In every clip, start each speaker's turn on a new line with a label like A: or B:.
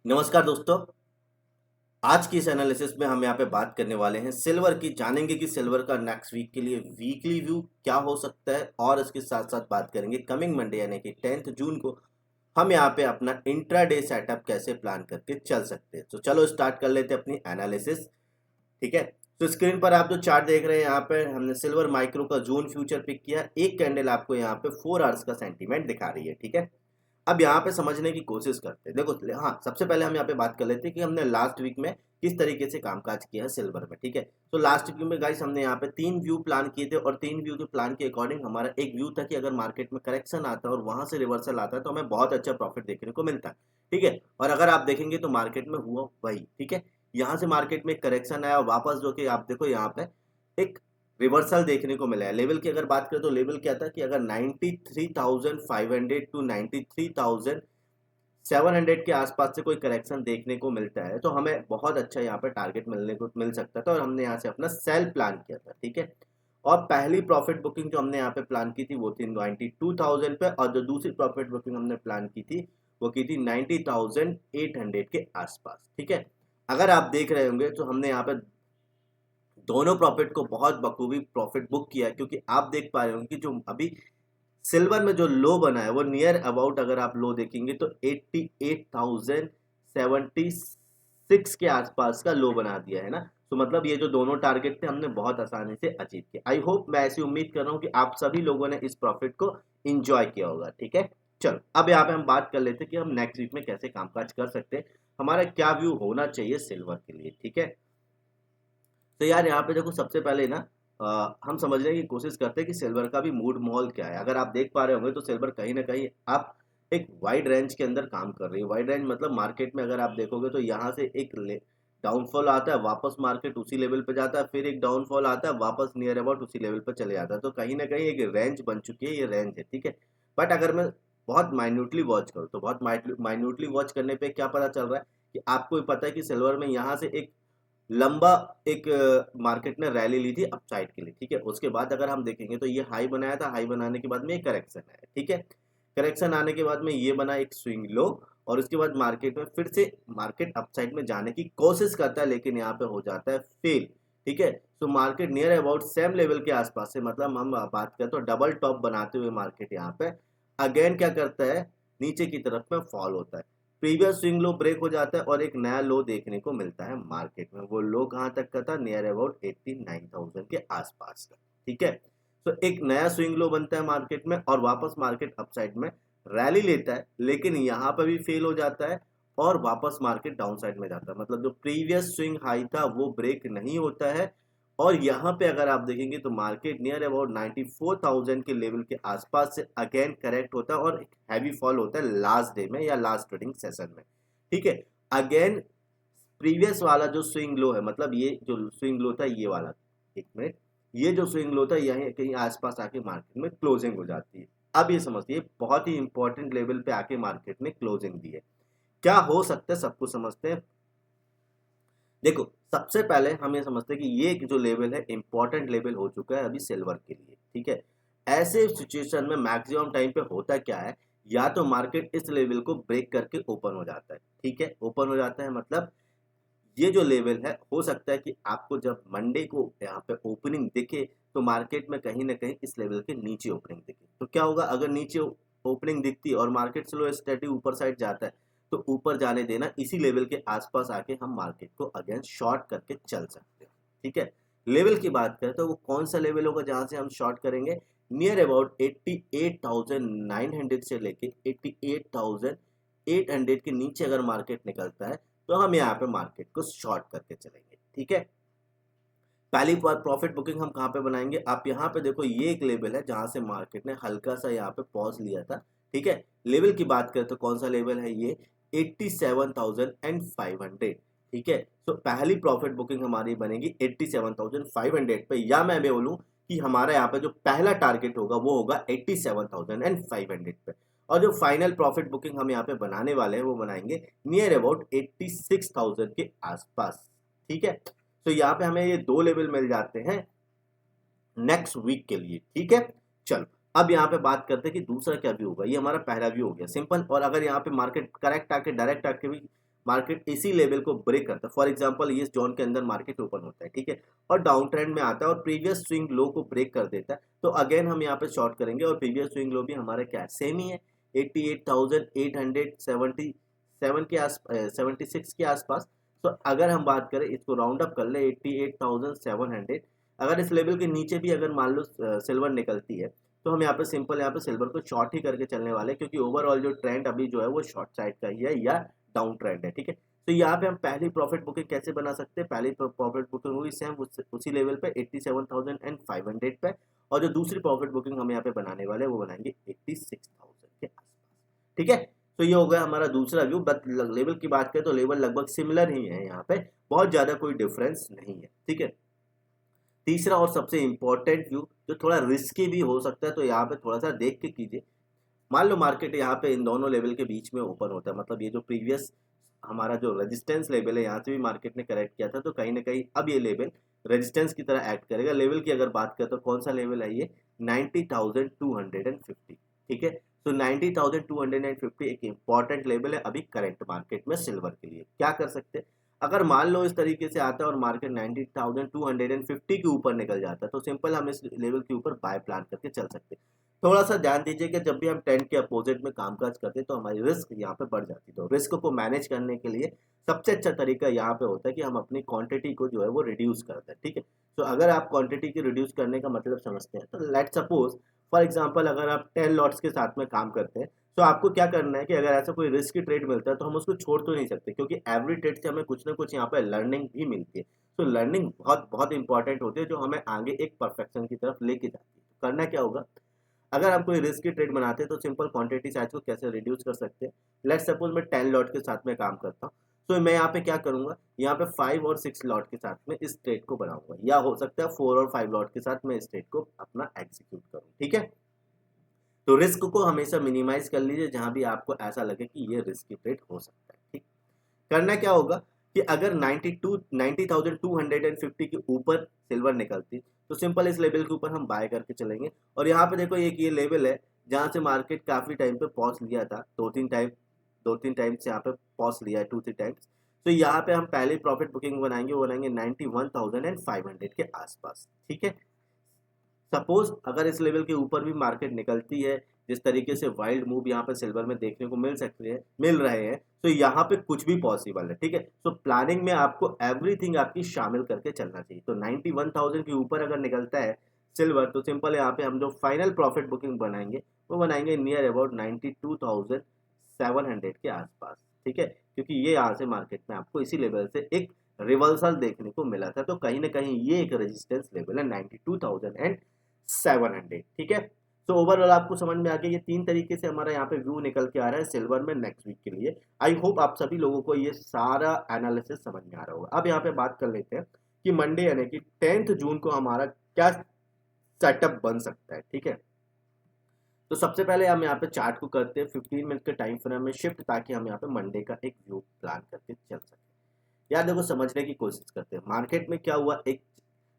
A: नमस्कार दोस्तों। आज की इस एनालिसिस में हम यहाँ पे बात करने वाले हैं सिल्वर की। जानेंगे कि सिल्वर का नेक्स्ट वीक के लिए वीकली व्यू क्या हो सकता है और इसके साथ साथ बात करेंगे कमिंग मंडे यानी कि 10th जून को हम यहाँ पे अपना इंट्राडे सेटअप कैसे प्लान करके चल सकते हैं। तो चलो स्टार्ट कर लेते हैं अपनी एनालिसिस। ठीक है, तो स्क्रीन पर आप जो चार्ट देख रहे हैं यहाँ पे हमने सिल्वर माइक्रो का जून फ्यूचर पिक किया। एक कैंडल आपको यहाँ पे 4 आवर्स का सेंटीमेंट दिखा रही है। ठीक है, अब यहाँ पे समझने की कोशिश करते हैं। देखो, हाँ, सबसे पहले हम यहाँ पे बात कर लेते हैं कि हमने लास्ट वीक में किस तरीके से कामकाज किया है सिल्वर में। ठीक है, तो लास्ट वीक में गाइस हमने यहाँ पे 3 व्यू प्लान किए थे और 3 व्यू के प्लान के अकॉर्डिंग हमारा एक व्यू था कि अगर मार्केट में करेक्शन आता है और वहां से रिवर्सल आता है तो हमें बहुत अच्छा प्रॉफिट देखने को मिलता है। ठीक है, और अगर आप देखेंगे तो मार्केट में हुआ वही। ठीक है, यहाँ से मार्केट में करेक्शन आया वापस, जो कि आप देखो यहाँ पे एक रिवर्सल देखने को मिला है। लेवल की अगर बात करें तो लेवल क्या था कि अगर 93,500 टू 93,700 के आसपास से कोई करेक्शन देखने को मिलता है तो हमें बहुत अच्छा यहाँ पे टारगेट मिलने को मिल सकता था और हमने यहाँ से अपना सेल प्लान किया था। ठीक है, और पहली प्रॉफिट बुकिंग जो हमने यहाँ पे प्लान की थी वो थी 92,000 पे, और जो दूसरी प्रॉफिट बुकिंग हमने प्लान की थी वो की थी 90,800 के आसपास। ठीक है, अगर आप देख रहे होंगे तो हमने यहाँ पे दोनों प्रॉफिट को बहुत बखूबी प्रॉफिट बुक किया है, क्योंकि आप देख पा रहे होंगे कि जो अभी सिल्वर में जो लो बना है वो नियर अबाउट अगर आप लो देखेंगे तो 88,076 के आसपास का लो बना दिया है ना। तो मतलब ये जो दोनों टारगेट थे हमने बहुत आसानी से अचीव किया। आई होप, मैं ऐसी उम्मीद कर रहा हूँ कि आप सभी लोगों ने इस प्रॉफिट को इंजॉय किया होगा। ठीक है, चलो अब यहाँ पे हम बात कर लेते हैं कि हम नेक्स्ट वीक में कैसे कामकाज कर सकते हैं, हमारा क्या व्यू होना चाहिए सिल्वर के लिए। ठीक है, तो यार यहाँ पे देखो, सबसे पहले ना हम समझने की कोशिश करते हैं कि सिल्वर का भी मूड माहौल क्या है। अगर आप देख पा रहे होंगे तो सिल्वर कहीं ना कहीं आप एक वाइड रेंज के अंदर काम कर रही है। वाइड रेंज मतलब मार्केट में अगर आप देखोगे तो यहाँ से एक डाउनफॉल आता है, वापस मार्केट उसी लेवल पे जाता है, फिर एक डाउनफॉल आता है, वापस नियर अबाउट उसी लेवल पे चले जाता है। तो कहीं ना कहीं एक रेंज बन चुकी है, ये रेंज है। ठीक है, बट अगर मैं बहुत माइन्यूटली वॉच करूँ तो बहुत माइन्यूटली वॉच करने पे क्या पता चल रहा है कि आपको भी पता है कि सिल्वर में यहाँ से एक लंबा एक मार्केट ने रैली ली थी अपसाइड के लिए। ठीक है, उसके बाद अगर हम देखेंगे तो ये हाई बनाया था, हाई बनाने के बाद में एक करेक्शन आया। ठीक है, करेक्शन आने के बाद में ये बना एक स्विंग लो, और उसके बाद मार्केट में फिर से मार्केट अपसाइड में जाने की कोशिश करता है, लेकिन यहाँ पे हो जाता है फेल। ठीक है, तो market near about same level के आसपास से, मतलब हम बात करें तो डबल टॉप बनाते हुए मार्केट यहाँ पे अगेन क्या करता है, नीचे की तरफ में फॉल होता है। प्रीवियस स्विंग लो ब्रेक हो जाता है और एक नया लो देखने को मिलता है मार्केट में। वो लो कहां तक का था, नियर अबाउट 89,000 के आसपास का। ठीक है, तो एक नया स्विंग लो बनता है मार्केट में और वापस मार्केट अपसाइड में रैली लेता है, लेकिन यहाँ पर भी फेल हो जाता है और वापस मार्केट डाउन साइड में जाता है। मतलब जो प्रीवियस स्विंग हाई था वो ब्रेक नहीं होता है, और यहाँ पे अगर आप देखेंगे तो मार्केट नियर अबाउट 94,000 के लेवल के आसपास से अगेन करेक्ट होता है और एक हैवी फॉल होता है लास्ट डे में या लास्ट ट्रेडिंग सेशन में। ठीक है, अगेन प्रीवियस वाला जो स्विंग लो है, मतलब ये जो स्विंग लो था ये वाला, एक मिनट, ये जो स्विंग लो था यहीं कहीं आसपास आके मार्केट में क्लोजिंग हो जाती है। अब ये समझिए बहुत ही इंपॉर्टेंट लेवल पे आके मार्केट ने क्लोजिंग दी है। क्या हो सकता है सब कुछ समझते हैं। देखो, सबसे पहले हम ये समझते हैं कि ये जो लेवल है इंपॉर्टेंट लेवल हो चुका है अभी सिल्वर के लिए। ठीक है, ऐसे सिचुएशन में मैक्सिमम टाइम पे होता क्या है, या तो मार्केट इस लेवल को ब्रेक करके ओपन हो जाता है। ठीक है, ओपन हो जाता है मतलब ये जो लेवल है हो सकता है कि आपको जब मंडे को यहाँ पे ओपनिंग दिखे तो मार्केट में कहीं ना कहीं इस लेवल के नीचे ओपनिंग दिखे। तो क्या होगा, अगर नीचे ओपनिंग दिखती है और मार्केट स्लो स्टेडी ऊपर साइड जाता है तो ऊपर जाने देना, इसी लेवल के आसपास आके हम मार्केट को अगेन शॉर्ट करके चल सकते हैं। ठीक है, लेवल की बात करें तो वो कौन सा लेवल होगा जहां से हम शॉर्ट करेंगे, नियर अबाउट 88,900 से लेके 88,800 के नीचे अगर मार्केट निकलता है तो हम यहाँ पे मार्केट को शॉर्ट करके चलेंगे। ठीक है, पहली बार प्रॉफिट बुकिंग हम कहाँ पे बनाएंगे, आप यहाँ पे देखो ये एक लेवल है जहां से मार्केट ने हल्का सा यहाँ पे पॉज लिया था। ठीक है, लेवल की बात करें तो कौन सा लेवल है ये, 87,500। ठीक है, तो पहली प्रॉफिट बुकिंग हमारी बनेगी 87,500 पे, या मैं बोलूँ कि हमारा यहाँ पे जो पहला टारगेट होगा वो होगा 87,500 पे, और जो फाइनल प्रॉफिट बुकिंग हम यहाँ पे बनाने वाले हैं वो बनाएंगे नियर अबाउट 86,000 के आसपास। ठीक है, तो यहाँ पे हमें ये दो लेवल मिल जाते हैं नेक्स्ट वीक के लिए। ठीक है, चलो अब यहाँ पे बात करते हैं कि दूसरा क्या व्यू होगा। ये हमारा पहला व्यू हो गया सिंपल, और अगर यहाँ पे मार्केट करेक्ट आके डायरेक्ट आके भी मार्केट इसी लेवल को ब्रेक करता है, फॉर एग्जांपल ये जोन के अंदर मार्केट ओपन होता है, ठीक है, और डाउन ट्रेंड में आता है और प्रीवियस स्विंग लो को ब्रेक कर देता है, तो अगेन हम यहाँ पे शॉर्ट करेंगे और प्रीवियस स्विंग लो भी हमारा क्या सेम ही है 88,877 के आस 76 के आसपास। तो अगर हम बात करें इसको राउंड अप कर ले 88,700, अगर इस लेवल के नीचे भी अगर मान लो सिल्वर निकलती है तो हम यहाँ पे सिंपल यहाँ पे सिल्वर को शॉर्ट ही करके चलने वाले, क्योंकि ओवरऑल जो ट्रेंड अभी जो है वो शॉर्ट साइड का ही है या डाउन ट्रेंड है, ठीक है। तो यहाँ पे हम पहली प्रॉफिट बुकिंग कैसे बना सकते हैं, पहली प्रॉफिट बुकिंग होगी सेम उसी लेवल पे 87,500 पे, और जो दूसरी प्रॉफिट बुकिंग हम यहाँ पे बनाने वाले हैं वो बनाएंगे 86,000 के आसपास, ठीक है। तो ये हो गया हमारा दूसरा व्यू, बट लेवल की बात करें तो लेवल लगभग सिमिलर ही है, यहाँ पे बहुत ज्यादा कोई डिफरेंस नहीं है, ठीक है। तीसरा और सबसे इंपॉर्टेंट व्यू जो थोड़ा रिस्की भी हो सकता है, तो यहाँ पे थोड़ा सा देख के कीजिए। मान लो मार्केट यहाँ पे इन दोनों लेवल के बीच में ओपन होता है, मतलब ये जो प्रीवियस हमारा जो रेजिस्टेंस लेवल है यहाँ से भी मार्केट ने करेक्ट किया था, तो कहीं ना कहीं अब ये लेवल रेजिस्टेंस की तरह एक्ट करेगा। लेवल की अगर बात करें तो कौन सा लेवल है ये 90,250, ठीक है। तो 90,250 एक इंपॉर्टेंट लेवल है अभी करंट मार्केट में सिल्वर के लिए। क्या कर सकते हैं, अगर मान लो इस तरीके से आता है और मार्केट 90,250 के ऊपर निकल जाता है तो सिंपल हम इस लेवल के ऊपर बाय प्लान करके चल सकते हैं। थोड़ा सा ध्यान दीजिए कि जब भी हम ट्रेंड के अपोजिट में कामकाज करते हैं तो हमारी रिस्क यहाँ पे बढ़ जाती है। तो रिस्क को मैनेज करने के लिए सबसे अच्छा तरीका यहाँ पे होता है कि हम अपनी क्वांटिटी को जो है वो रिड्यूस करते हैं, ठीक है। तो अगर आप क्वांटिटी की रिड्यूस करने का मतलब समझते हैं तो लेट सपोज फॉर एग्जांपल अगर आप 10 लॉट्स के साथ में काम करते हैं तो आपको क्या करना है कि अगर ऐसा कोई रिस्क ट्रेड मिलता है तो हम उसको छोड़ तो नहीं सकते, क्योंकि एवरी ट्रेड से हमें कुछ ना कुछ यहाँ पे लर्निंग भी मिलती है। तो लर्निंग बहुत बहुत इंपॉर्टेंट होती है जो हमें आगे एक परफेक्शन की तरफ लेके जाती है। तो करना क्या होगा, अगर हम कोई रिस्क ट्रेड बनाते हैं तो सिंपल क्वांटिटी साइज को कैसे रिड्यूस कर सकते हैं। लेट सपोज मैं 10 लॉट के साथ में काम करता हूँ, तो मैं यहाँ पे क्या करूंगा, यहाँ पे 5 और 6 लॉट के साथ में इस ट्रेड को बनाऊंगा, या हो सकता है 4 और 5 लॉट के साथ में इस ट्रेड को अपना एग्जीक्यूट करूँ, ठीक है। तो रिस्क को हमेशा मिनिमाइज कर लीजिए जहां भी आपको ऐसा लगे कि ये रिस्की ट्रेड हो सकता है, ठीक। करना क्या होगा कि अगर 90,250 के ऊपर सिल्वर निकलती तो सिंपल इस लेवल के ऊपर हम बाय करके चलेंगे। और यहाँ पे देखो एक ये लेवल है जहां से मार्केट काफी टाइम पे पॉज लिया था, दो तीन टाइम से यहाँ पे पॉज लिया है 2-3 टाइम्स। तो यहाँ पे हम पहले प्रॉफिट बुकिंग बनाएंगे, वो बनाएंगे 91,500 के आसपास, ठीक है। सपोज अगर इस लेवल के ऊपर भी मार्केट निकलती है, जिस तरीके से वाइल्ड मूव यहाँ पे सिल्वर में देखने को मिल रहे हैं, तो यहाँ पे कुछ भी पॉसिबल है, ठीक है। तो प्लानिंग में आपको एवरीथिंग आपकी शामिल करके चलना चाहिए। तो 91,000 के ऊपर अगर निकलता है सिल्वर तो सिंपल यहाँ पे हम जो फाइनल प्रॉफिट बुकिंग बनाएंगे वो बनाएंगे नियर अबाउट 92,700 के आसपास, ठीक है, क्योंकि ये यहाँ से मार्केट में आपको इसी लेवल से एक रिवर्सल देखने को मिला था। तो कहीं ना कहीं ये एक रेजिस्टेंस लेवल है 92,700, ठीक है। तो ओवरऑल आपको समझ में आ गया, ये 3 तरीके से हमारा यहाँ पे व्यू निकल के आ रहा है सिल्वर में नेक्स्ट वीक के लिए। आई होप आप सभी लोगों को ये सारा एनालिसिस समझ में आ रहा होगा। अब यहाँ पे बात कर लेते हैं कि मंडे यानी कि 10 जून को हमारा क्या सेटअप बन सकता है, ठीक है। तो सबसे पहले हम यहाँ पे चार्ट को करते हैं 15 मिनट के टाइम फ्रेम में शिफ्ट, ताकि हम यहाँ पे मंडे का एक व्यू प्लान करके चल सके। यार देखो समझने की कोशिश करते हैं मार्केट में क्या हुआ। एक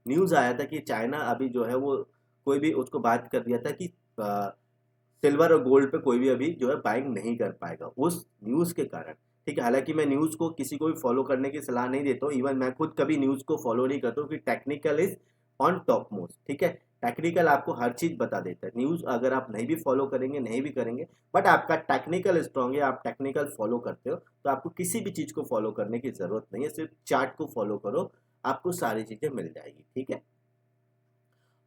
A: न्यूज आया था कि चाइना अभी जो है वो कोई भी उसको बात कर दिया था कि सिल्वर और गोल्ड पे कोई भी अभी जो है बाइंग नहीं कर पाएगा उस न्यूज के कारण, ठीक है। हालांकि मैं न्यूज को किसी को भी फॉलो करने की सलाह नहीं देता हूँ, इवन मैं खुद कभी न्यूज को फॉलो नहीं करता हूँ कि technical is on top most, ठीक है। टेक्निकल आपको हर चीज बता देता है, न्यूज अगर आप नहीं भी फॉलो करेंगे नहीं भी करेंगे बट आपका टेक्निकल स्ट्रांग है, आप टेक्निकल फॉलो करते हो तो आपको किसी भी चीज को फॉलो करने की जरूरत नहीं है, सिर्फ चार्ट को फॉलो करो, आपको सारी चीजें मिल जाएगी, ठीक है।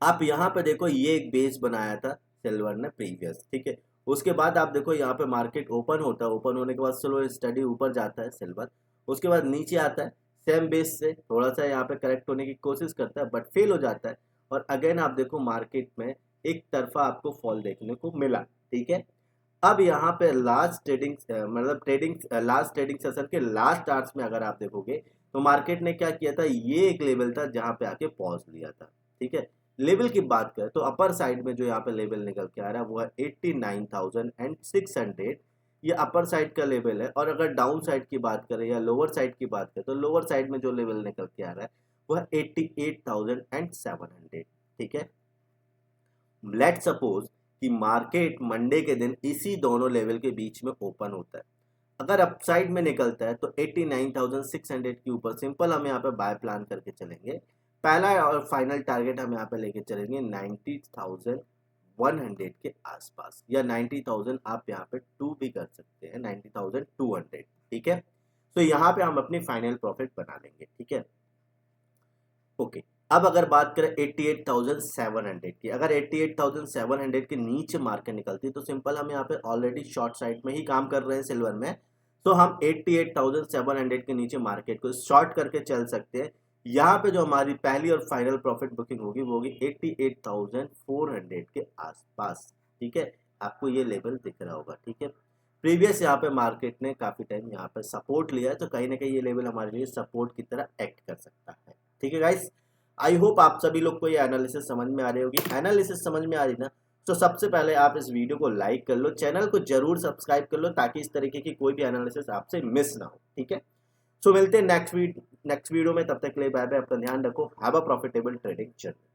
A: आप यहाँ पे देखो ये एक बेस बनाया था सिल्वर ने प्रीवियस, ठीक है। उसके बाद आप देखो यहाँ पे मार्केट ओपन होता है, ओपन होने के बाद स्लो स्टडी ऊपर जाता है सिल्वर, उसके बाद नीचे आता है सेम बेस से थोड़ा सा यहाँ पे करेक्ट होने की कोशिश करता है बट फेल हो जाता है, और अगेन आप देखो मार्केट में एक तरफा आपको फॉल देखने को मिला, ठीक है। अब यहाँ पे last trading last trading session के लास्ट आवर्स में अगर आप देखोगे तो मार्केट ने क्या किया था, ये एक लेवल था जहां पे आके पॉज लिया था, ठीक है। लेवल की बात करें तो अपर साइड में जो यहाँ पे लेवल निकल के आ रहा है वो है 89,600, ये अपर साइड का लेवल है। और अगर डाउन साइड की बात करें या लोअर साइड की बात करें तो लोअर साइड में जो लेवल निकल के आ रहा है वो है 88,700, ठीक है। लेट सपोज कि मार्केट मंडे के दिन इसी दोनों लेवल के बीच में ओपन होता है, अगर अपसाइड में निकलता है तो 89,600 के ऊपर सिंपल हम यहाँ पे बाय प्लान करके चलेंगे। पहला और फाइनल टारगेट हम यहाँ पे लेके चलेंगे 90,100 के आसपास, या 90,000 आप यहाँ पे टू भी कर सकते हैं, 90,200। ठीक है, तो यहाँ पे हम अपनी फाइनल प्रॉफिट बना लेंगे। ठीक है, ओके। अब अगर बात करें 88,700 की, अगर 88,700 के नीचे मार्केट निकलती है तो सिंपल हम यहाँ पे ऑलरेडी शॉर्ट साइड में ही काम कर रहे हैं सिल्वर में, तो हम 88,700 के नीचे मार्केट को शॉर्ट करके चल सकते हैं। यहाँ पे जो हमारी पहली और फाइनल प्रॉफिट बुकिंग होगी वो होगी 88,400 के आसपास। ठीक है, आपको ये लेवल दिख रहा होगा। ठीक है, प्रीवियस यहाँ पे मार्केट ने काफी टाइम यहाँ पे सपोर्ट लिया है, तो कहीं ना कहीं ये लेवल हमारे लिए सपोर्ट की तरह एक्ट कर सकता है। ठीक है गाइस, आई होप आप सभी लोग को ये एनालिसिस समझ में आ रही होगी। एनालिसिस समझ में आ रही ना, तो सबसे पहले आप इस वीडियो को लाइक कर लो, चैनल को जरूर सब्सक्राइब कर लो, ताकि इस तरीके की कोई भी एनालिसिस आपसे मिस ना हो। ठीक है, सो मिलते हैं नेक्स्ट वीडियो में, तब तक के लिए बाय बाय, अपना ध्यान रखो, have a profitable trading journey.